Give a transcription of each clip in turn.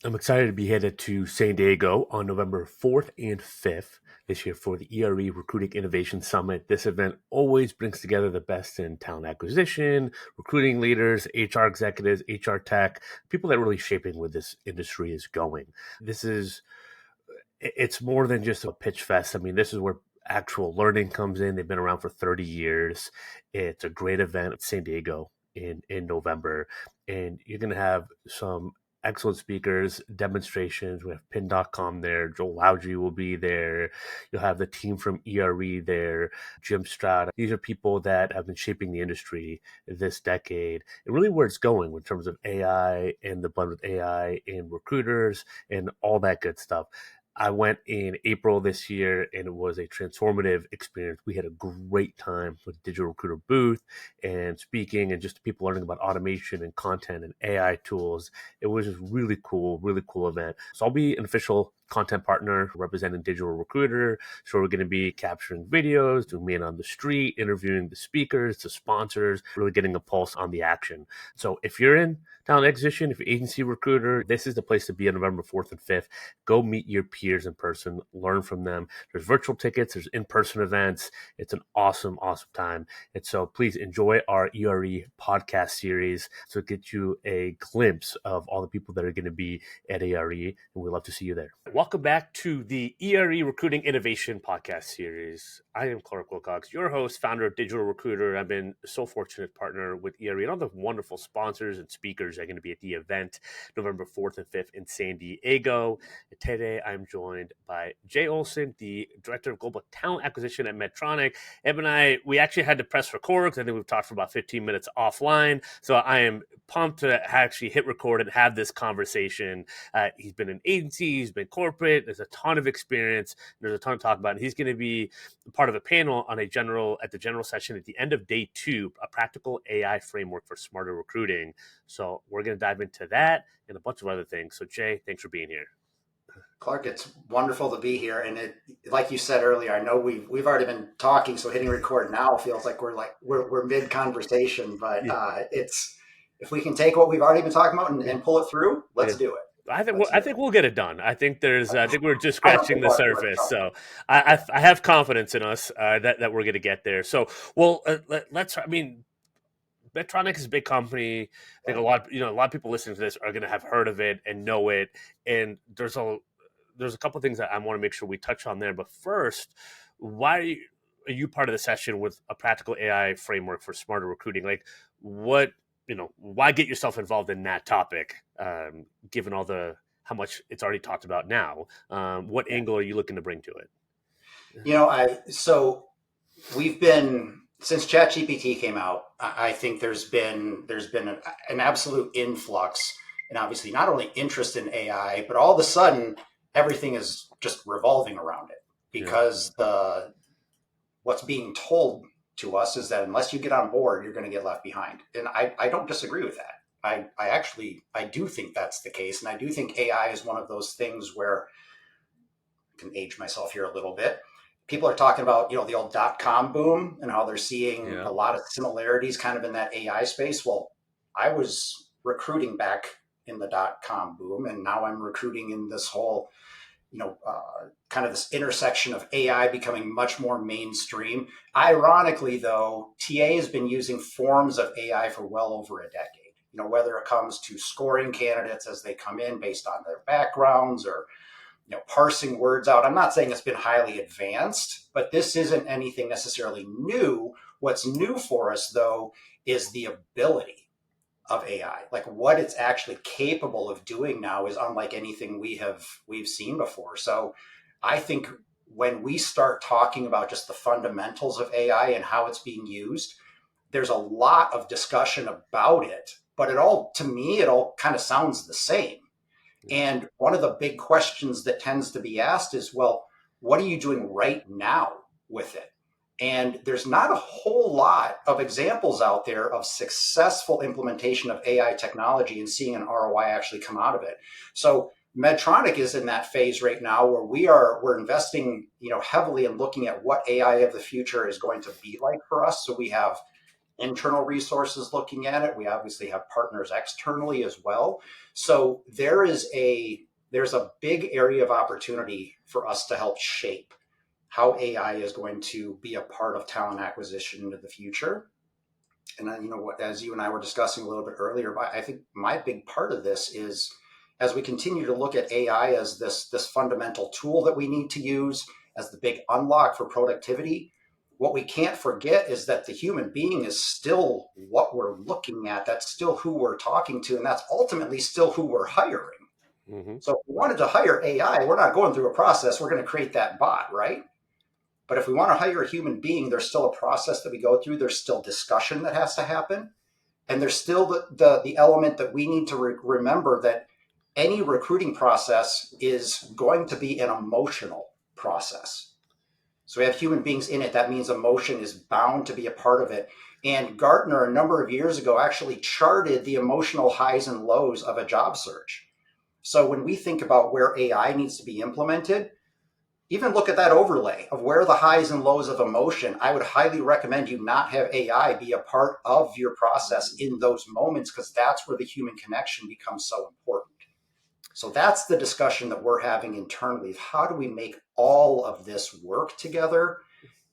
I'm excited to be headed to San Diego on November 4th and 5th this year for the ERE Recruiting Innovation Summit. This event always brings together the best in talent acquisition, recruiting leaders, HR executives, HR tech, people that are really shaping where this industry is going. This is it's more than just a pitch fest. I mean, this is where actual learning comes in. They've been around for 30 years. It's a great event at San Diego in November. And you're going to have some excellent speakers, demonstrations. We have pin.com there. Joel Loudry will be there. You'll have the team from ERE there, Jim Stroud. These are people that have been shaping the industry this decade and really where it's going in terms of AI and the blend with AI and recruiters and all that good stuff. I went in April this year and it was a transformative experience. We had a great time with Digital Recruiter booth and speaking and just people learning about automation and content and AI tools. It was just really cool event. So I'll be an official content partner representing Digital Recruiter. So we're going to be capturing videos, doing man on the street, interviewing the speakers, the sponsors, really getting a pulse on the action. So if you're in talent acquisition, if you're agency recruiter, this is the place to be on November 4th and 5th. Go meet your peers in person, learn from them. There's virtual tickets, there's in-person events. It's an awesome time. And so please enjoy our ERE podcast series so it gets you a glimpse of all the people that are going to be at ERE, and we'd love to see you there. Welcome back to the ERE Recruiting Innovation podcast series. I am Clark Wilcox, your host, founder of Digital Recruiter. I've been so fortunate to partner with ERE and all the wonderful sponsors and speakers that are going to be at the event November 4th and 5th in San Diego. Today, I'm joined by Jay Olson, the Director of Global Talent Acquisition at Medtronic. Eb and I, we actually had to press record because I think we've talked for about 15 minutes offline. So I am pumped to actually hit record and have this conversation. He's been in agency, he's been corporate. There's a ton of experience. There's a ton to talk about. And he's going to be part of a panel on at the general session at the end of day 2, a practical AI framework for smarter recruiting. So we're going to dive into that and a bunch of other things. So Jay, thanks for being here. Clark, it's wonderful to be here, and it, like you said earlier, I know we've already been talking, so hitting record now feels like we're mid conversation. But it's if we can take what we've already been talking about and pull it through, let's do it. I think we'll get it done. I think we're just scratching the surface. So I have confidence in us that we're going to get there. So let's. I mean, Medtronic is a big company. I think a lot of people listening to this are going to have heard of it and know it. And there's a couple of things that I want to make sure we touch on there. But first, why are you part of the session with a practical AI framework for smarter recruiting? Like, why get yourself involved in that topic, given how much it's already talked about now? What angle are you looking to bring to it? So we've been, since ChatGPT came out, I think there's been an absolute influx, and obviously not only interest in AI, but all of a sudden everything is just revolving around it because what's being told to us is that unless you get on board, you're going to get left behind. And I don't disagree with that. I do think that's the case. And I do think AI is one of those things where I can age myself here a little bit. People are talking about, the old .com boom and how they're seeing a lot of similarities kind of in that AI space. Well, I was recruiting back in the .com boom, and now I'm recruiting in this whole kind of this intersection of AI becoming much more mainstream. Ironically, though, TA has been using forms of AI for well over a decade. Whether it comes to scoring candidates as they come in based on their backgrounds or parsing words out. I'm not saying it's been highly advanced, but this isn't anything necessarily new. What's new for us, though, is the ability of AI. Like what it's actually capable of doing now is unlike anything we've seen before. So I think when we start talking about just the fundamentals of AI and how it's being used, there's a lot of discussion about it, but it all kind of sounds the same. And one of the big questions that tends to be asked is, well, what are you doing right now with it? And there's not a whole lot of examples out there of successful implementation of AI technology and seeing an ROI actually come out of it. So Medtronic is in that phase right now where we're investing, heavily in looking at what AI of the future is going to be like for us. So we have internal resources looking at it. We obviously have partners externally as well. So there's a big area of opportunity for us to help shape how AI is going to be a part of talent acquisition into the future. And what, as you and I were discussing a little bit earlier, I think my big part of this is, as we continue to look at AI as this fundamental tool that we need to use as the big unlock for productivity, what we can't forget is that the human being is still what we're looking at. That's still who we're talking to, and that's ultimately still who we're hiring. Hmm. So if we wanted to hire AI, we're not going through a process. We're going to create that bot, right? But if we want to hire a human being, there's still a process that we go through. There's still discussion that has to happen. And there's still the element that we need to remember, that any recruiting process is going to be an emotional process. So we have human beings in it. That means emotion is bound to be a part of it. And Gartner, a number of years ago, actually charted the emotional highs and lows of a job search. So when we think about where AI needs to be implemented, even look at that overlay of where the highs and lows of emotion. I would highly recommend you not have AI be a part of your process in those moments, because that's where the human connection becomes so important. So that's the discussion that we're having internally, of how do we make all of this work together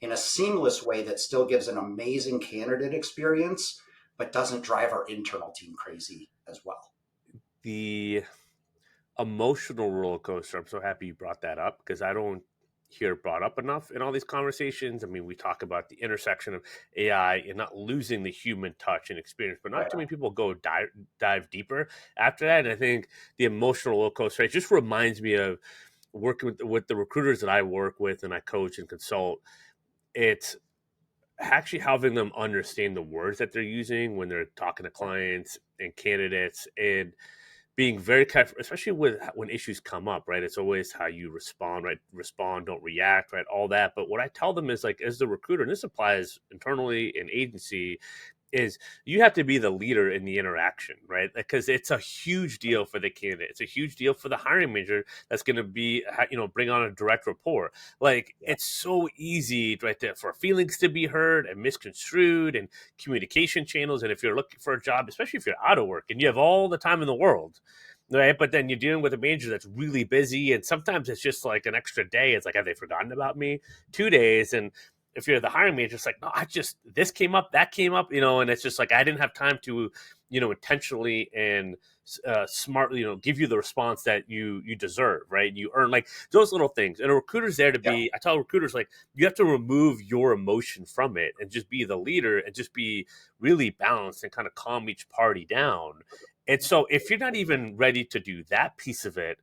in a seamless way that still gives an amazing candidate experience, but doesn't drive our internal team crazy as well. The emotional roller coaster. I'm so happy you brought that up because I don't hear it brought up enough in all these conversations. I mean, we talk about the intersection of AI and not losing the human touch and experience, but not Right. too many people go dive deeper after that. And I think the emotional roller coaster, it just reminds me of working with the recruiters that I work with and I coach and consult. It's actually having them understand the words that they're using when they're talking to clients and candidates, and being very careful, especially with when issues come up, right? It's always how you respond, right? Respond, don't react, right? All that. But what I tell them is, like, as the recruiter, and this applies internally in agency, is you have to be the leader in the interaction, right? Because it's a huge deal for the candidate. It's a huge deal for the hiring manager that's going to be, bring on a direct report. Like, Yeah. it's so easy, right, for feelings to be heard and misconstrued and communication channels. And if you're looking for a job, especially if you're out of work and you have all the time in the world, right? But then you're dealing with a manager that's really busy, and sometimes it's just like an extra day. It's like, have they forgotten about me? 2 days, and if you're the hiring manager, it's like, no, this came up, that came up, and it's just like, I didn't have time to, intentionally and smartly, give you the response that you deserve, right? You earn, like, those little things. And a recruiter's there to Yeah. be, I tell recruiters, like, you have to remove your emotion from it and just be the leader and just be really balanced and kind of calm each party down. And so if you're not even ready to do that piece of it,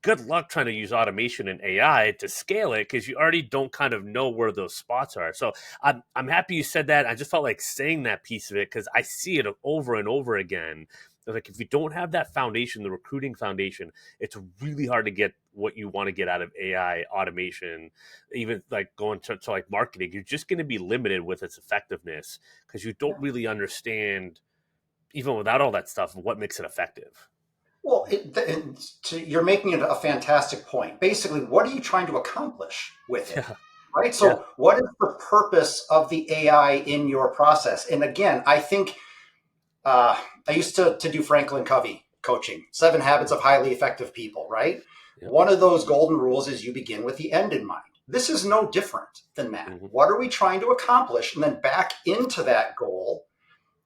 good luck trying to use automation and AI to scale it, because you already don't kind of know where those spots are. So I'm happy you said that. I just felt like saying that piece of it because I see it over and over again. Like, if you don't have that foundation, the recruiting foundation, it's really hard to get what you want to get out of AI automation. Even like going to like marketing, you're just going to be limited with its effectiveness because you don't really understand, even without all that stuff, what makes it effective. Well, you're making it a fantastic point. Basically, what are you trying to accomplish with it? Yeah. Right. Yeah. So, what is the purpose of the AI in your process? And again, I think I used to do Franklin Covey coaching, 7 Habits of Highly Effective People, right? Yeah. One of those golden rules is you begin with the end in mind. This is no different than that. Hmm. What are we trying to accomplish? And then back into that goal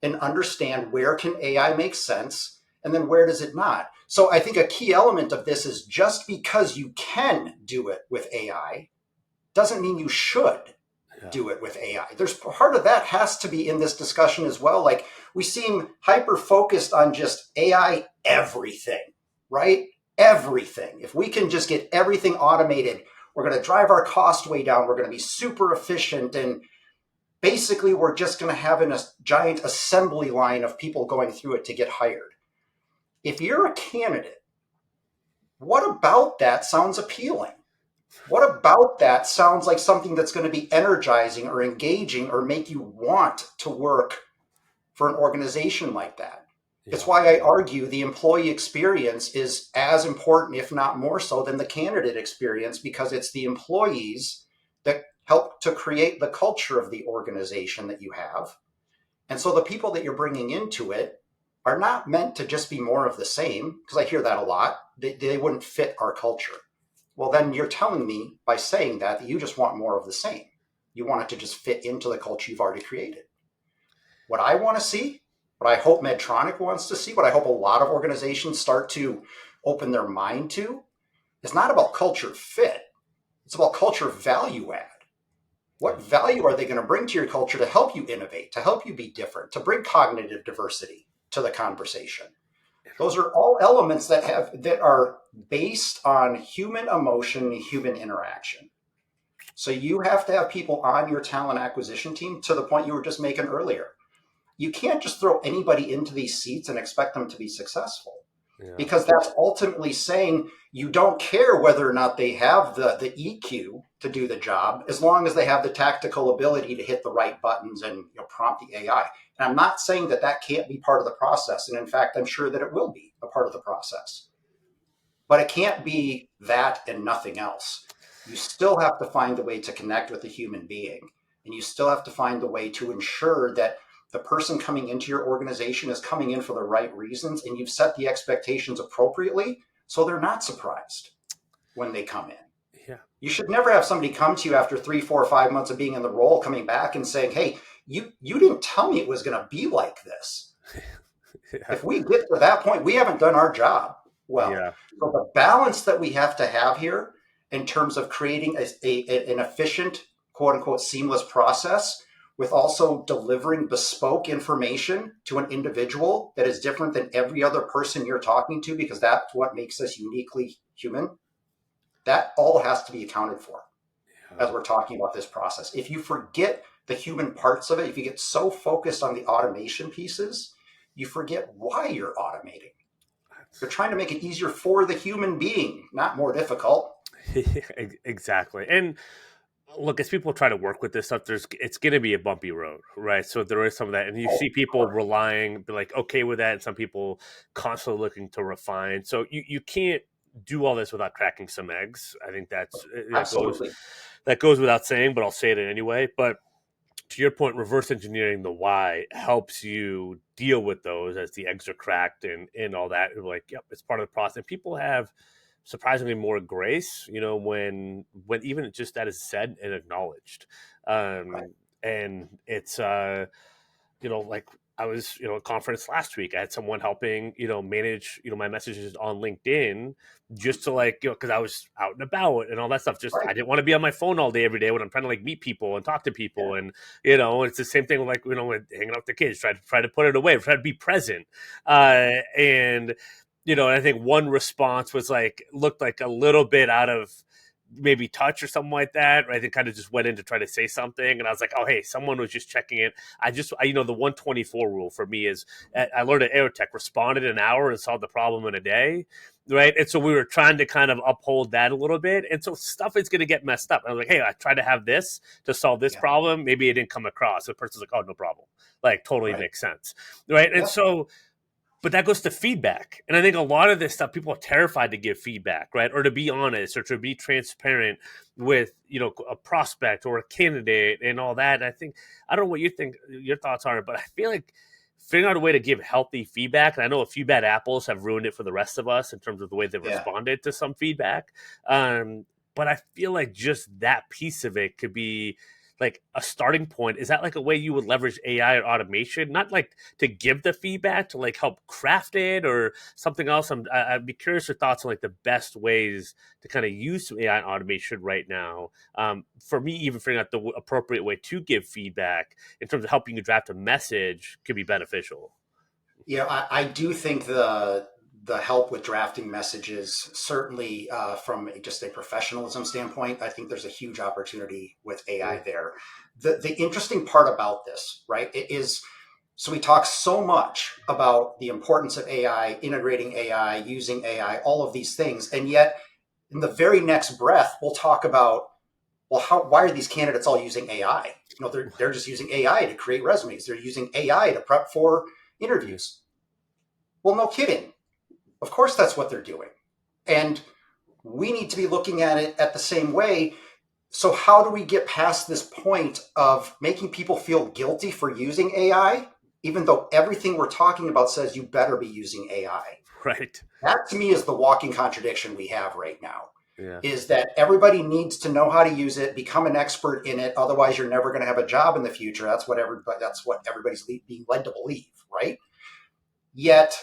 and understand, where can AI make sense and then where does it not. So I think a key element of this is, just because you can do it with AI doesn't mean you should Yeah. do it with AI. There's part of that has to be in this discussion as well. Like, we seem hyper focused on just AI everything, right? Everything. If we can just get everything automated, we're going to drive our cost way down. We're going to be super efficient. And basically, we're just going to have a giant assembly line of people going through it to get hired. If you're a candidate, what about that sounds appealing? What about that sounds like something that's going to be energizing or engaging or make you want to work for an organization like that? It's Yeah. why I argue the employee experience is as important, if not more so, than the candidate experience, because it's the employees that help to create the culture of the organization that you have. And so the people that you're bringing into it are not meant to just be more of the same, because I hear that a lot. They wouldn't fit our culture. Well, then you're telling me by saying that you just want more of the same. You want it to just fit into the culture you've already created. What I want to see, what I hope Medtronic wants to see, what I hope a lot of organizations start to open their mind to, is not about culture fit. It's about culture value add. What value are they going to bring to your culture to help you innovate, to help you be different, to bring cognitive diversity to the conversation? Those are all elements that are based on human emotion and human interaction. So you have to have people on your talent acquisition team, to the point you were just making earlier. You can't just throw anybody into these seats and expect them to be successful, Yeah. because that's ultimately saying you don't care whether or not they have the EQ to do the job, as long as they have the tactical ability to hit the right buttons and prompt the AI. And I'm not saying that that can't be part of the process. And in fact, I'm sure that it will be a part of the process. But it can't be that and nothing else. You still have to find a way to connect with a human being. And you still have to find a way to ensure that the person coming into your organization is coming in for the right reasons, and you've set the expectations appropriately so they're not surprised when they come in. Yeah. You should never have somebody come to you after 3, 4, or 5 months of being in the role, coming back and saying, hey, you didn't tell me it was going to be like this. Yeah. If we get to that point, we haven't done our job well. Yeah. So the balance that we have to have here in terms of creating an efficient, quote unquote, seamless process, with also delivering bespoke information to an individual that is different than every other person you're talking to, because that's what makes us uniquely human. That all has to be accounted for as we're talking about this process. If you forget the human parts of it, if you get so focused on the automation pieces, you forget why you're automating. You're trying to make it easier for the human being, not more difficult. Exactly. And look, as people try to work with this stuff, it's going to be a bumpy road, right? So there is some of that, and you see people relying, be like okay with that, and some people constantly looking to refine. So you can't do all this without cracking some eggs. I think Absolutely. that goes without saying, but I'll say it anyway. But to your point, reverse engineering the why helps you deal with those as the eggs are cracked and all that. You're like, yep, it's part of the process. And people have surprisingly more grace, when even just that is said and acknowledged. Right. And it's like I was, at a conference last week. I had someone helping, manage, my messages on LinkedIn, just to because I was out and about and all that stuff. Just Right. I didn't want to be on my phone all day every day when I'm trying to meet people and talk to people. Yeah. And it's the same thing with with hanging out with the kids. Try to put it away. Try to be present. And and I think one response was looked like a little bit out of maybe touch or something like that, right? They kind of just went in to try to say something, and I was like, oh, hey, someone was just checking in. The 124 rule for me is, I learned at Aerotech, responded in an hour and solved the problem in a day, right? And so we were trying to kind of uphold that a little bit, and so stuff is going to get messed up. And I was like, hey, I tried to have this to solve this problem, maybe it didn't come across. The person's like, oh, no problem, totally makes sense, right? And so, but that goes to feedback. And I think a lot of this stuff, people are terrified to give feedback, right? Or to be honest, or to be transparent with, a prospect or a candidate and all that. And I don't know what you think your thoughts are, but I feel like figuring out a way to give healthy feedback. And I know a few bad apples have ruined it for the rest of us in terms of the way they've responded to some feedback. But I feel like just that piece of it could be a starting point. Is that a way you would leverage AI or automation, not to give the feedback, to help craft it or something else? I'd be curious your thoughts on the best ways to kind of use some AI and automation right now. For me, even figuring out the appropriate way to give feedback in terms of helping you draft a message could be beneficial. I do think the help with drafting messages, certainly from just a professionalism standpoint, I think there's a huge opportunity with AI there. The interesting part about this, right, is, so we talk so much about the importance of AI, integrating AI, using AI, all of these things, and yet in the very next breath, we'll talk about, well, why are these candidates all using AI? They're just using AI to create resumes. They're using AI to prep for interviews. Well, no kidding. Of course, that's what they're doing. And we need to be looking at it at the same way. So how do we get past this point of making people feel guilty for using AI even though everything we're talking about says you better be using AI. Right. That to me is the walking contradiction we have right now. Yeah. Is that everybody needs to know how to use it, become an expert in it. Otherwise, you're never going to have a job in the future. That's what everybody's being led to believe, right? Yet,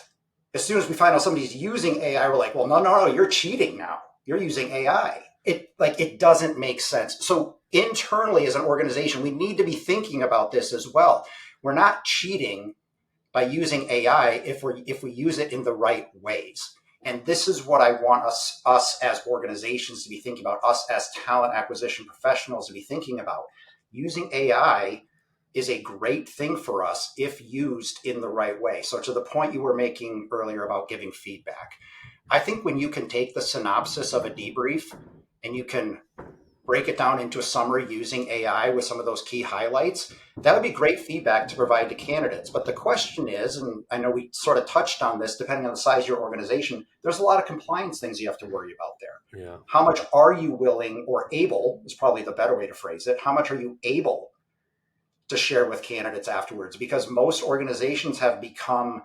as soon as we find out somebody's using AI, we're like, well, no, you're cheating now. You're using AI. It doesn't make sense. So internally, as an organization, we need to be thinking about this as well. We're not cheating by using AI if we use it in the right ways. And this is what I want us as organizations to be thinking about, us as talent acquisition professionals to be thinking about. Using AI is a great thing for us if used in the right way. So to the point you were making earlier about giving feedback, I think when you can take the synopsis of a debrief and you can break it down into a summary using AI with some of those key highlights, that would be great feedback to provide to candidates. But the question is, and I know we sort of touched on this, depending on the size of your organization, there's a lot of compliance things you have to worry about there. Yeah. How much are you willing or able, is probably the better way to phrase it, how much are you able to share with candidates afterwards? Because most organizations have become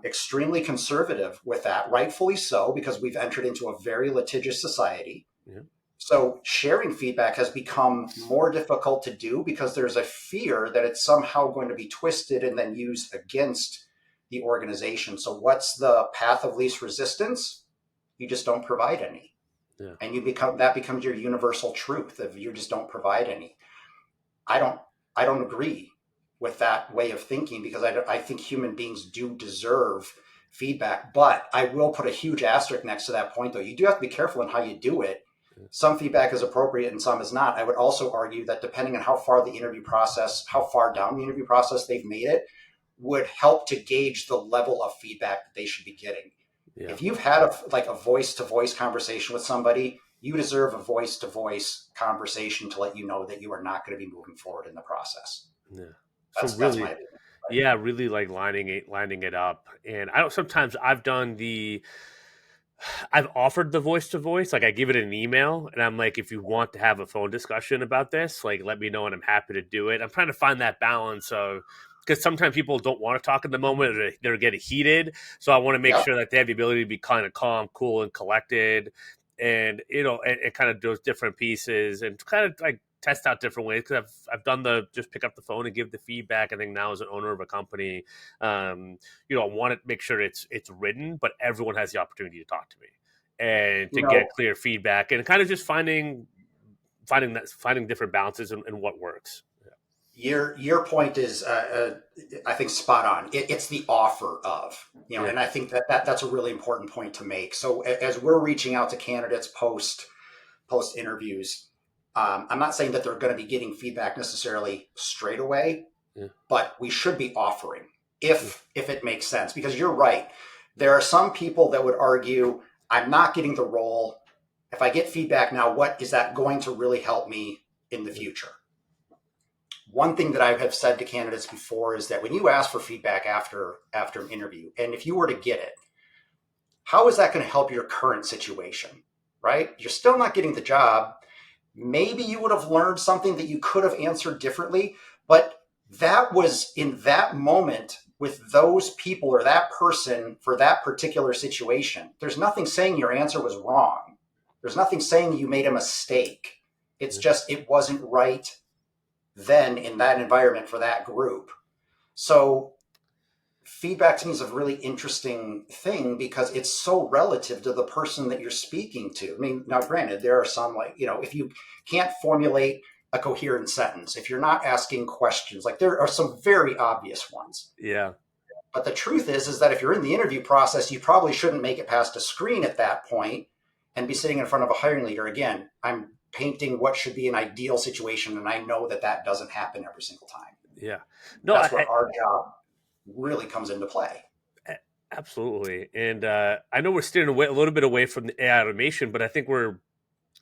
extremely conservative with that, rightfully so, because we've entered into a very litigious society. Yeah. So sharing feedback has become more difficult to do because there's a fear that it's somehow going to be twisted and then used against the organization. So what's the path of least resistance? You just don't provide any. Yeah. And that becomes your universal truth of you just don't provide any. I don't agree with that way of thinking because I think human beings do deserve feedback. But I will put a huge asterisk next to that point, though. You do have to be careful in how you do it. Some feedback is appropriate and some is not. I would also argue that depending on how far down the interview process they've made it, would help to gauge the level of feedback that they should be getting. Yeah. If you've had a voice-to-voice conversation with somebody, you deserve a voice-to-voice conversation to let you know that you are not going to be moving forward in the process. Yeah. That's So really, my opinion. yeah, really like lining it up. And I don't. Sometimes I've offered the voice to voice. Like I give it an email, and I'm like, if you want to have a phone discussion about this, like let me know, and I'm happy to do it. I'm trying to find that balance of because sometimes people don't want to talk in the moment, or they're getting heated. So I want to make Yeah. sure that they have the ability to be kind of calm, cool, and collected, and and kind of those different pieces, and kind of like test out different ways because I've done the just pick up the phone and give the feedback. I think now as an owner of a company, I want to make sure it's written, but everyone has the opportunity to talk to me and You to get know, clear feedback and kind of just finding different balances and what works. your point is, I think, spot on. It's the offer of, Yeah. and I think that's a really important point to make. So as we're reaching out to candidates post interviews, I'm not saying that they're going to be getting feedback necessarily straight away, Yeah. but we should be offering if it makes sense. Because you're right, there are some people that would argue, I'm not getting the role. If I get feedback now, what is that going to really help me in the future? One thing that I have said to candidates before is that when you ask for feedback after an interview, and if you were to get it, how is that going to help your current situation? Right? You're still not getting the job. Maybe you would have learned something that you could have answered differently, but that was in that moment with those people or that person for that particular situation. There's nothing saying your answer was wrong. There's nothing saying you made a mistake. It's just it wasn't right then in that environment for that group. So feedback to me is a really interesting thing because it's so relative to the person that you're speaking to. I mean, now granted, there are some if you can't formulate a coherent sentence, if you're not asking questions, like there are some very obvious ones. Yeah. But the truth is that if you're in the interview process, you probably shouldn't make it past a screen at that point and be sitting in front of a hiring leader. Again, I'm painting what should be an ideal situation, and I know that doesn't happen every single time. Yeah. No, That's where our job really comes into play. absolutely. And I know we're steering away a little bit away from the AI automation, but I think we're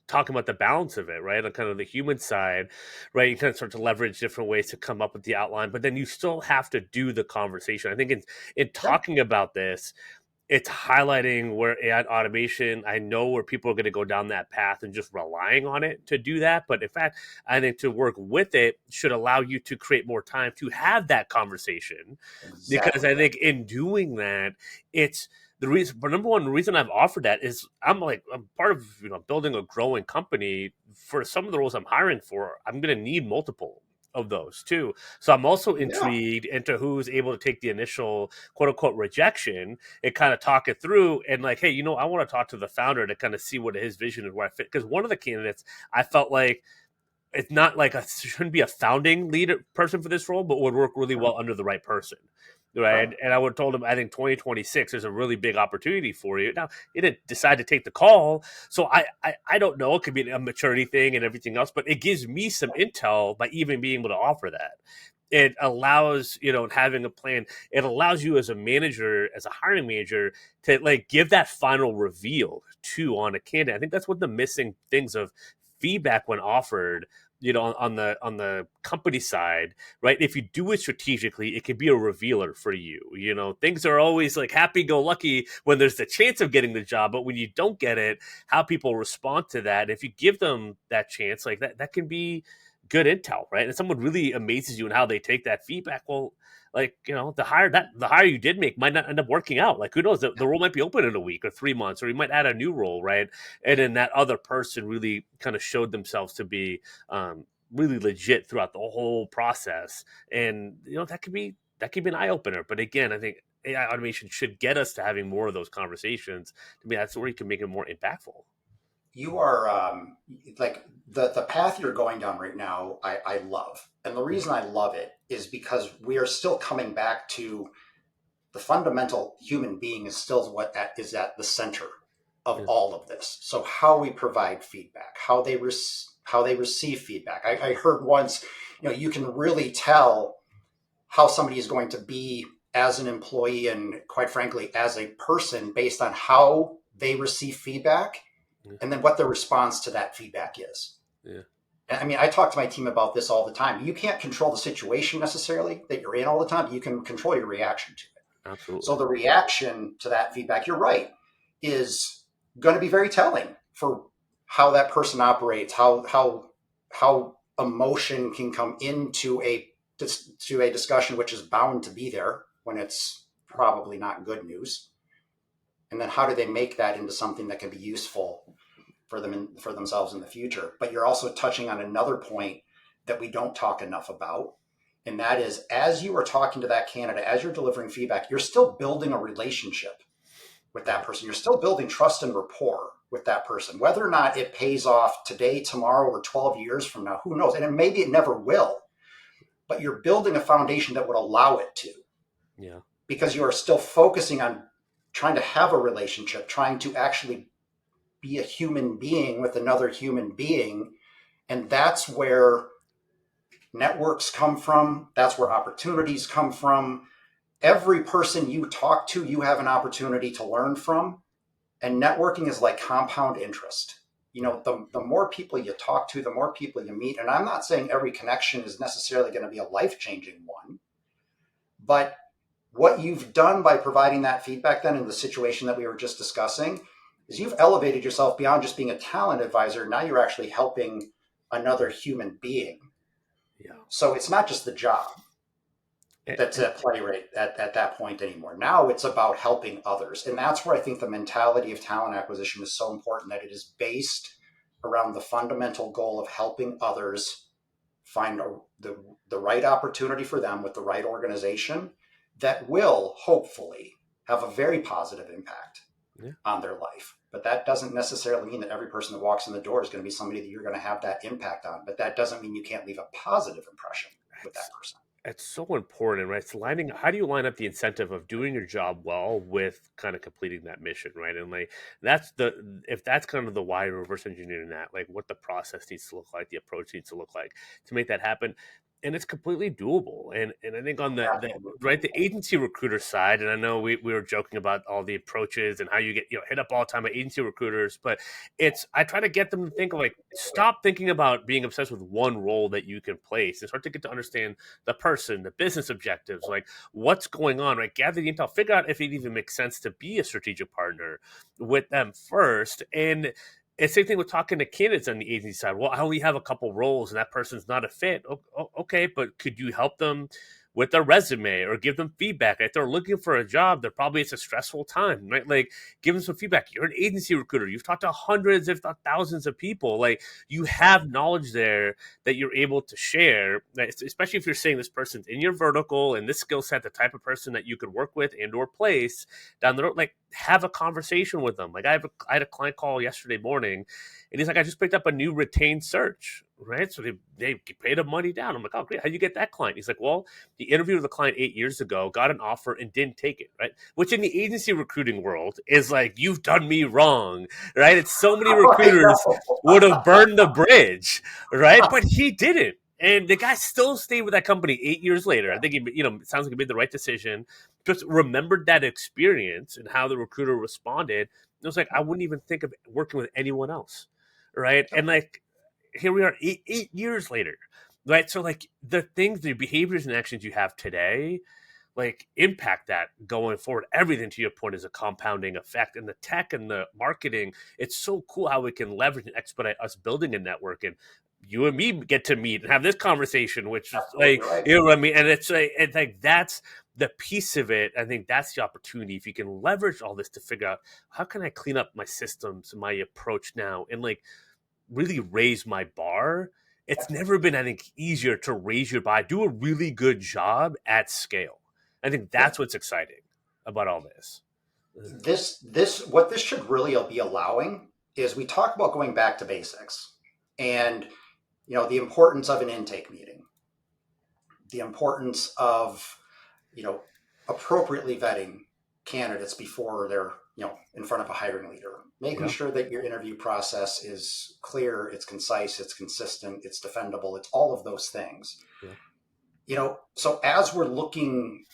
talking about the balance of it, right? On kind of the human side, right? You kind of start to leverage different ways to come up with the outline, but then you still have to do the conversation. I think in Yeah. talking about this, it's highlighting where AI automation, I know where people are going to go down that path and just relying on it to do that. But in fact, I think to work with it should allow you to create more time to have that conversation. Because Exactly I right. think in doing that, it's the reason, but number one reason I've offered that is I'm part of, building a growing company. For some of the roles I'm hiring for, I'm going to need multiple of those too. So I'm also Yeah. intrigued into who's able to take the initial quote unquote rejection and kind of talk it through and like, hey, I want to talk to the founder to kind of see what his vision is, where I fit. Because one of the candidates, I felt like it's not like shouldn't be a founding leader person for this role, but would work really well under the right person. Right. Right. And I would have told him, I think 2026 is a really big opportunity for you. Now, he didn't decide to take the call. So I don't know. It could be a maturity thing and everything else, but it gives me some intel by even being able to offer that. It allows, having a plan, it allows you as a manager, as a hiring manager, to like give that final reveal too on a candidate. I think that's one of the missing things of feedback when offered, on the company side, right? If you do it strategically, it can be a revealer for you. Things are always like happy go lucky when there's the chance of getting the job, but when you don't get it, how people respond to that, if you give them that chance, like that can be good intel, right? And someone really amazes you in how they take that feedback. Well, like, the hire you did make might not end up working out. Like, who knows? The role might be open in a week or 3 months, or you might add a new role, right? And then that other person really kind of showed themselves to be really legit throughout the whole process. And that could be an eye opener. But again, I think AI automation should get us to having more of those conversations. To me, that's where you can make it more impactful. You are like the path you're going down right now. I love, and the reason I love it is because we are still coming back to the fundamental human being is still what is at the center of Yeah. all of this. So how we provide feedback, how they receive feedback. I heard once, you can really tell how somebody is going to be as an employee and quite frankly as a person based on how they receive feedback Yeah. and then what the response to that feedback is. Yeah. I mean, I talk to my team about this all the time. You can't control the situation necessarily that you're in all the time. You can control your reaction to it. So Absolutely. the reaction to that feedback, you're right, is going to be very telling for how that person operates, how emotion can come into a discussion which is bound to be there when it's probably not good news. And then how do they make that into something that can be useful for for themselves in the future? But you're also touching on another point that we don't talk enough about, and that is as you are talking to that candidate, as you're delivering feedback, you're still building a relationship with that person. You're still building trust and rapport with that person. Whether or not it pays off today, tomorrow, or 12 years from now, who knows? And maybe it never will, but you're building a foundation that would allow it to, Yeah. because you are still focusing on trying to have a relationship, trying to actually be a human being with another human being. And that's where networks come from. That's where opportunities come from. Every person you talk to, you have an opportunity to learn from. And networking is like compound interest. Yeah. The more people you talk to, the more people you meet. And I'm not saying every connection is necessarily going to be a life changing one, but what you've done by providing that feedback then in the situation that we were just discussing is you've elevated yourself beyond just being a talent advisor. Now you're actually helping another human being. Yeah. So it's not just the job And, that's and at play right at that point anymore. Now it's about helping others. And that's where I think the mentality of talent acquisition is so important, that it is based around the fundamental goal of helping others find the right opportunity for them with the right organization that will hopefully have a very positive impact yeah. on their life. But that doesn't necessarily mean that every person that walks in the door is going to be somebody that you're going to have that impact on. But that doesn't mean you can't leave a positive impression with that It's person. it's so important, right? It's lining. How do you line up the incentive of doing your job well with kind of completing that mission, right? And like that's the if that's kind of the why reverse engineering that, like what the process needs to look like, the approach needs to look like to make that happen. and it's completely doable. And I think on the Absolutely. right, the agency recruiter side, and I know we were joking about all the approaches and how you get, hit up all the time by agency recruiters, but it's, I try to get them to think of, like, stop thinking about being obsessed with one role that you can place and start to get to understand the person, the business objectives, like what's going on, right? Gather the intel, figure out if it even makes sense to be a strategic partner with them first. And it's the same thing with talking to candidates on the agency side. Well, I only have a couple roles and that person's not a fit. Okay, but could you help them with their resume or give them feedback? If they're looking for a job, they're probably, it's a stressful time, right? Like, give them some feedback. You're an agency recruiter. You've talked to hundreds, if not thousands of people. Like, you have knowledge there that you're able to share, right? Especially if you're saying this person's in your vertical and this skill set, the type of person that you could work with and or place down the road. Like, have a conversation with them. Like, I had a client call yesterday morning, and he's like, I just picked up a new retained search, right? So they paid him money down. I'm like, oh, great. How'd you get that client? He's like, well, he interviewed with a client 8 years ago, got an offer, and didn't take it, right? Which in the agency recruiting world is like, you've done me wrong, right? It's so many I recruiters know. would have burned the bridge, right? But he didn't. And the guy still stayed with that company 8 years later. I think he, it sounds like he made the right decision. Just remembered that experience and how the recruiter responded. It was like, I wouldn't even think of working with anyone else, right? And like, here we are 8 years later, right? So like, the things, the behaviors and actions you have today, like, impact that going forward. Everything, to your point, is a compounding effect. And the tech and the marketing, it's so cool how we can leverage and expedite us building a network. And you and me get to meet and have this conversation, which is Absolutely like, right. you know what I mean? And it's like that's the piece of it. I think that's the opportunity. If you can leverage all this to figure out, how can I clean up my systems, my approach now, and like really raise my bar. It's never been, I think, easier to raise your bar, do a really good job at scale. I think Yeah. that's what's exciting about all this. What this should really be allowing is, we talk about going back to basics, and the importance of an intake meeting, the importance of you know appropriately vetting candidates before they're in front of a hiring leader, making Yeah, sure that your interview process is clear, it's concise, it's consistent, it's defendable, it's all of those things. yeah. So as we're looking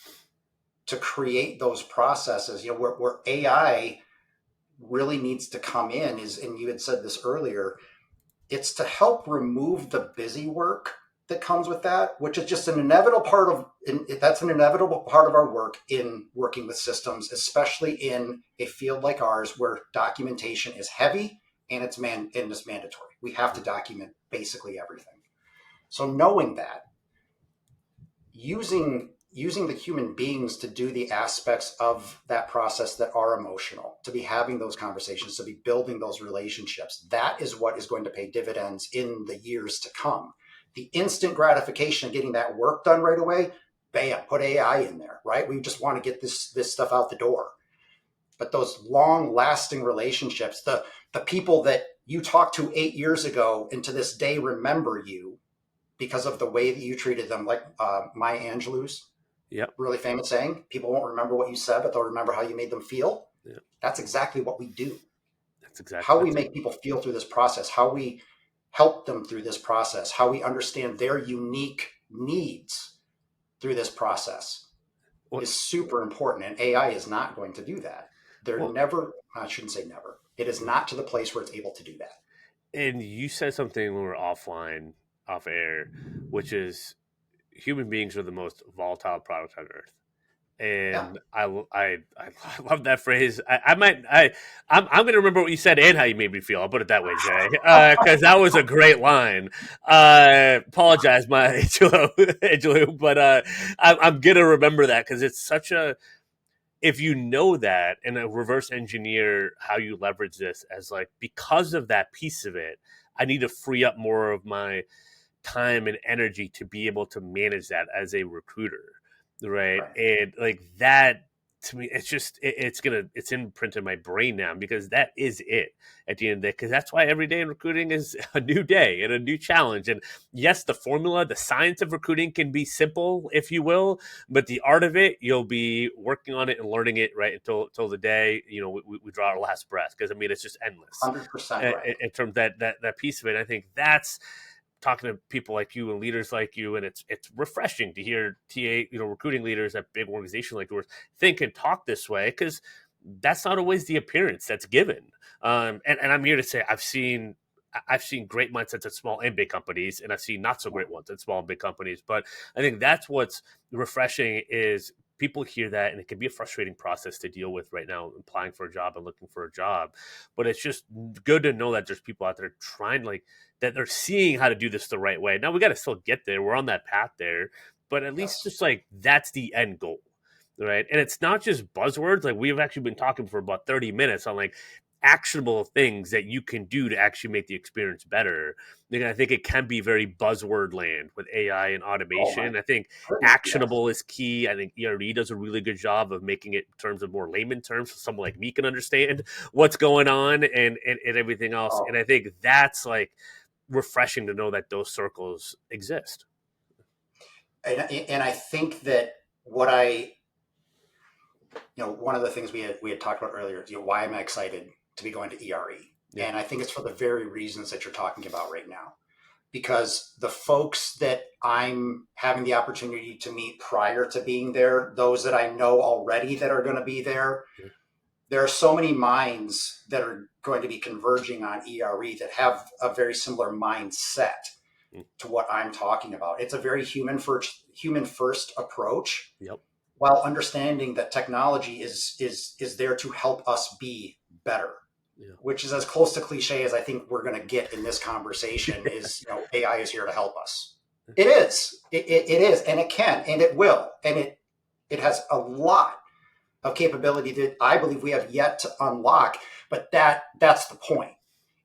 to create those processes, where AI really needs to come in is, and you had said this earlier, it's to help remove the busy work that comes with that, which is just an inevitable part of, that's an inevitable part of our work in working with systems, especially in a field like ours where documentation is heavy and it's mandatory. We have to document basically everything. So knowing that, using the human beings to do the aspects of that process that are emotional, to be having those conversations, to be building those relationships, that is what is going to pay dividends in the years to come. The instant gratification of getting that work done right away, bam, put AI in there, right? We just want to get this stuff out the door. But those long lasting relationships, the people that you talked to 8 years ago and to this day remember you because of the way that you treated them, like Maya Angelou's Yep. really famous saying, people won't remember what you said, but they'll remember how you made them feel. Yep. That's exactly what we do. That's exactly How we that's make people feel through this process, how we help them through this process, how we understand their unique needs through this process what is super important. And AI is not going to do that. They're well never, I shouldn't say never. It is not to the place where it's able to do that. and you said something when we are offline, off air, which is human beings are the most volatile product on earth. Yeah. And I love that phrase. I'm gonna remember what you said and how you made me feel. I'll put it that way, Jay, because that was a great line. Apologize, my Angelo, but I'm gonna remember that because it's such a, if you know that and a reverse engineer how you leverage this as like, because of that piece of it, I need to free up more of my time and energy to be able to manage that as a recruiter, right? Right. And like that, to me, it's just it's imprinted in my brain now, because that is it at the end of the day, because that's why every day in recruiting is a new day and a new challenge. And yes, the formula, the science of recruiting can be simple, if you will, but the art of it, you'll be working on it and learning it right until the day we draw our last breath, because I mean, it's just endless 100% right. in terms of that piece of it. I think that's talking to people like you and leaders like you, and it's refreshing to hear TA, recruiting leaders at big organizations like yours think and talk this way, because that's not always the appearance that's given. And I'm here to say I've seen great mindsets at small and big companies, and I've seen not so great ones at small and big companies. But I think that's what's refreshing is people hear that, and it can be a frustrating process to deal with right now, applying for a job and looking for a job. But it's just good to know that there's people out there trying, like, that they're seeing how to do this the right way. Now we got to still get there. We're on that path there, but at least Yes. just like that's the end goal, right? And it's not just buzzwords. Like, we've actually been talking for about 30 minutes on like actionable things that you can do to actually make the experience better. And I think it can be very buzzword land with AI and Oh my automation. I think goodness. Yes. actionable is key. I think ERE does a really good job of making it in terms of more layman terms, so someone like me can understand what's going on and everything else. And Oh, I think that's like refreshing to know that those circles exist. and I think that what I, one of the things we had talked about earlier, why am I excited to be going to ERE? Yeah. And I think it's for the very reasons that you're talking about right now. Because the folks that I'm having the opportunity to meet prior to being there, those that I know already that are going to be there, Yeah. there are so many minds that are going to be converging on ERE that have a very similar mindset Mm. to what I'm talking about. It's a very human first approach, Yep. while understanding that technology is there to help us be better, Yeah. which is as close to cliche as I think we're going to get in this conversation. Is AI is here to help us. It is. It is, and it can, and it will, and it has a lot of capability that I believe we have yet to unlock. But that's the point,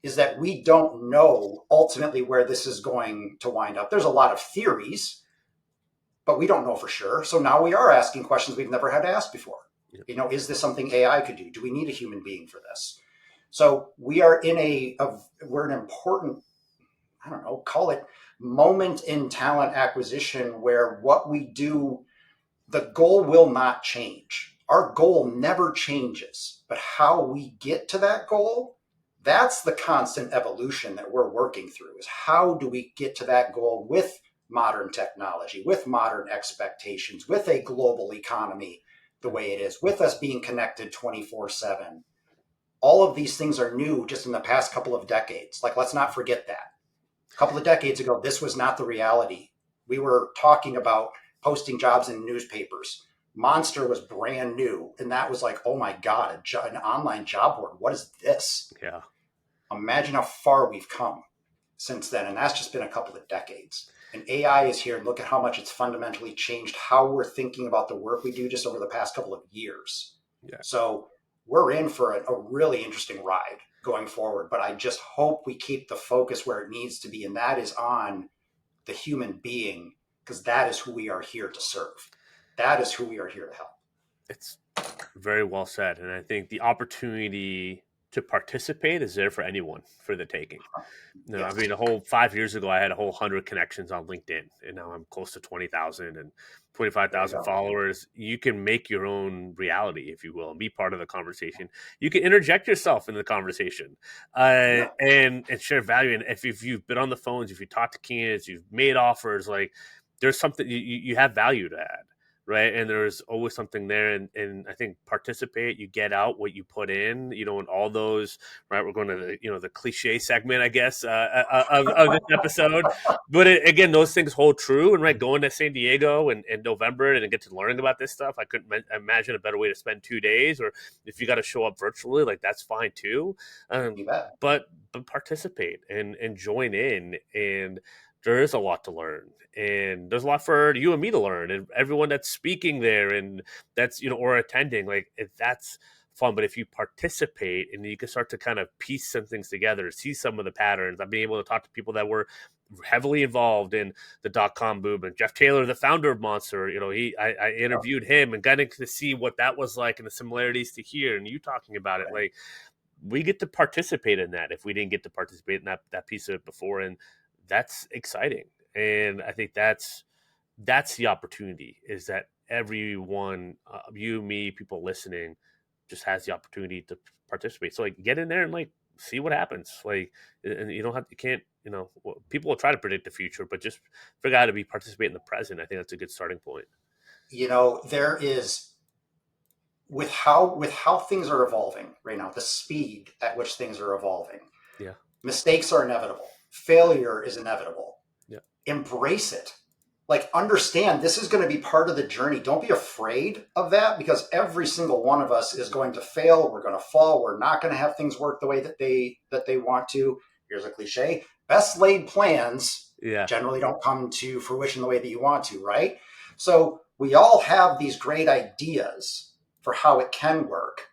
is that we don't know ultimately where this is going to wind up. There's a lot of theories, but we don't know for sure. So now we are asking questions we've never had to ask before. Yeah. Is this something AI could do? Do we need a human being for this? So we are we're an important, I don't know, call it moment in talent acquisition, where what we do, the goal will not change. Our goal never changes, but how we get to that goal, that's the constant evolution that we're working through, is how do we get to that goal with modern technology, with modern expectations, with a global economy the way it is, with us being connected 24/7. All of these things are new just in the past couple of decades. Like, let's not forget that. A couple of decades ago, this was not the reality. We were talking about posting jobs in newspapers. Monster was brand new. And that was like, oh my God, an online job board. What is this? Yeah. Imagine how far we've come since then. And that's just been a couple of decades. And AI is here, and look at how much it's fundamentally changed how we're thinking about the work we do just over the past couple of years. Yeah. So we're in for a really interesting ride going forward. But I just hope we keep the focus where it needs to be, and that is on the human being, because that is who we are here to serve. That is who we are here to help. It's very well said. And I think the opportunity to participate is there for anyone for the taking. No, I Yes. mean, a whole 5 years ago, I had a whole 100 connections on LinkedIn, and now I'm close to 20,000 and There you 25,000 go. followers. You can make your own reality, if you will, and be part of the conversation. You can interject yourself into the conversation, Yeah. and share value. And if you've been on the phones, if you talk to candidates, you've made offers, like, there's something you have value to add. Right. And there's always something there. And I think participate, you get out what you put in, and all those, right. We're going to the cliche segment, I guess, of this episode. But again, those things hold true. And right, going to San Diego in November and get to learning about this stuff, I couldn't imagine a better way to spend 2 days. Or if you got to show up virtually, like, that's fine too. You bet. But participate and join in, and there is a lot to learn, and there's a lot for you and me to learn, and everyone that's speaking there, and that's or attending, like, that's fun. But if you participate, and you can start to kind of piece some things together, see some of the patterns. I've been able to talk to people that were heavily involved in the dot-com boom, and Jeff Taylor, the founder of Monster, I interviewed him and got to see what that was like, and the similarities to here, and you talking about it. Right. Like, we get to participate in that if we didn't get to participate in that piece of it before, and that's exciting. And I think that's the opportunity, is that everyone, you, me, people listening, just has the opportunity to participate. So, like, get in there and, like, see what happens. Like, and you can't, people will try to predict the future, but just figure out how to participate in the present. I think that's a good starting point. There is, with how things are evolving right now, the speed at which things are evolving, Yeah. mistakes are inevitable. Failure is inevitable. Yeah. Embrace it. Like, understand this is going to be part of the journey. Don't be afraid of that, because every single one of us is going to fail. We're going to fall. We're not going to have things work the way that they want to. Here's a cliche: best laid plans Yeah. generally don't come to fruition the way that you want to, right? So we all have these great ideas for how it can work,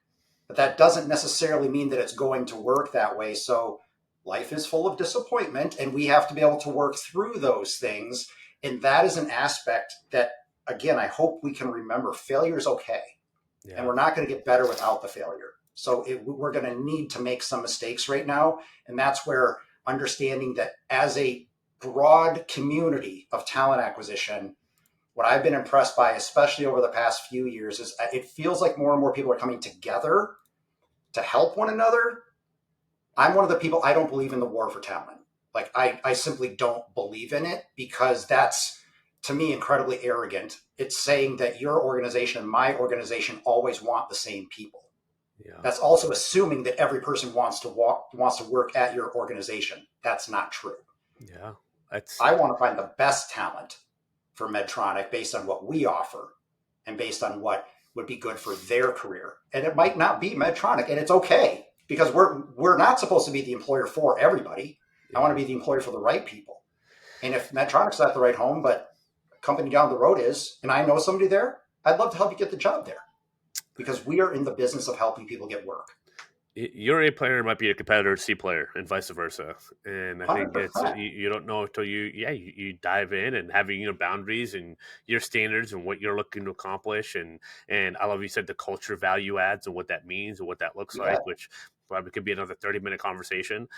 but that doesn't necessarily mean that it's going to work that way. So life is full of disappointment, and we have to be able to work through those things. And that is an aspect that, again, I hope we can remember. Failure is okay. And Yeah. we're not going to get better without the failure. So we're going to need to make some mistakes right now. And that's where understanding that as a broad community of talent acquisition, what I've been impressed by, especially over the past few years, is it feels like more and more people are coming together to help one another. I'm one of the people, I don't believe in the war for talent. Like, I simply don't believe in it, because that's, to me, incredibly arrogant. It's saying that your organization and my organization always want the same people. Yeah. That's also assuming that every person wants to work at your organization. That's not true. Yeah. That's I want to find the best talent for Medtronic based on what we offer and based on what would be good for their career. And it might not be Medtronic, and it's okay, because we're not supposed to be the employer for everybody. I want to be the employer for the right people. And if Medtronic's not the right home, but a company down the road is, and I know somebody there, I'd love to help you get the job there, because we are in the business of helping people get work. Your A player might be a competitor's C player, and vice versa. And I think it's 100%. you don't know until you dive in, and having boundaries and your standards and what you're looking to accomplish. And I love you said the culture value adds and what that means and what that looks Yeah. like, which probably could be another 30-minute conversation.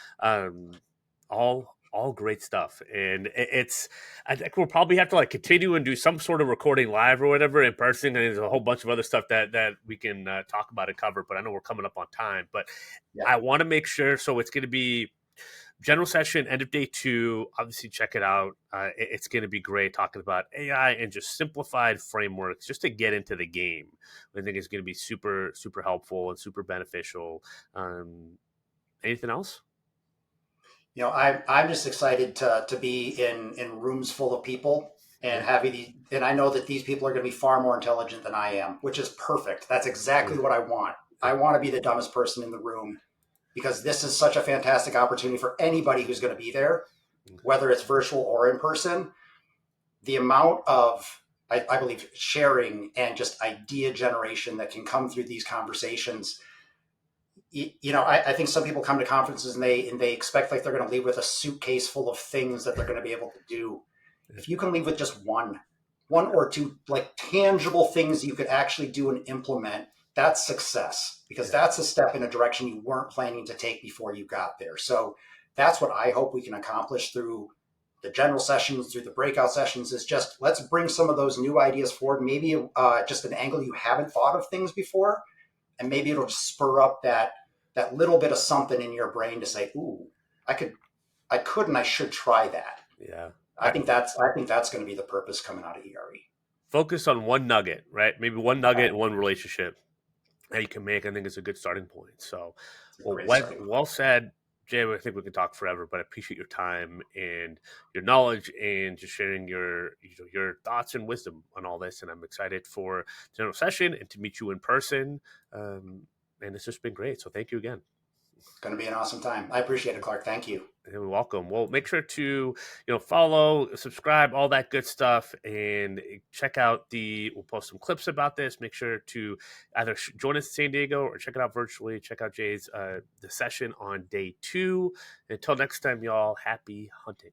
All great stuff, and it's I think we'll probably have to like continue and do some sort of recording live or whatever in person. And there's a whole bunch of other stuff that we can talk about and cover. But I know we're coming up on time. But Yeah. I want to make sure. So it's going to be general session, end of day 2. Obviously, check it out. It's going to be great talking about AI and just simplified frameworks just to get into the game. I think it's going to be super super helpful and super beneficial. Anything else? I'm just excited to be in rooms full of people and Yeah. and I know that these people are going to be far more intelligent than I am, which is perfect. That's exactly Yeah. what I want. I want to be the dumbest person in the room, because this is such a fantastic opportunity for anybody who's going to be there, whether it's virtual or in person. The amount of, I believe, sharing and just idea generation that can come through these conversations. I think some people come to conferences and they expect like they're going to leave with a suitcase full of things that they're going to be able to do. If you can leave with just one or two like tangible things you could actually do and implement, that's success, because Yeah. that's a step in a direction you weren't planning to take before you got there. So that's what I hope we can accomplish through the general sessions, through the breakout sessions, is just let's bring some of those new ideas forward. Maybe just an angle you haven't thought of things before, and maybe it'll just spur up that little bit of something in your brain to say, "Ooh, I could, and I should try that." Yeah. I think that's going to be the purpose coming out of ERE. Focus on one nugget, right? Maybe one nugget, one relationship that you can make. I think is a good starting point. So, It's a great starting point. well said, Jay. I think we can talk forever, but I appreciate your time and your knowledge and just sharing your thoughts and wisdom on all this. And I'm excited for general session and to meet you in person. And it's just been great. So thank you again. It's going to be an awesome time. I appreciate it, Clark. Thank you. You're welcome. Well, make sure to follow, subscribe, all that good stuff, and check out we'll post some clips about this. Make sure to either join us in San Diego or check it out virtually. Check out Jay's the session on day 2. Until next time, y'all. Happy hunting.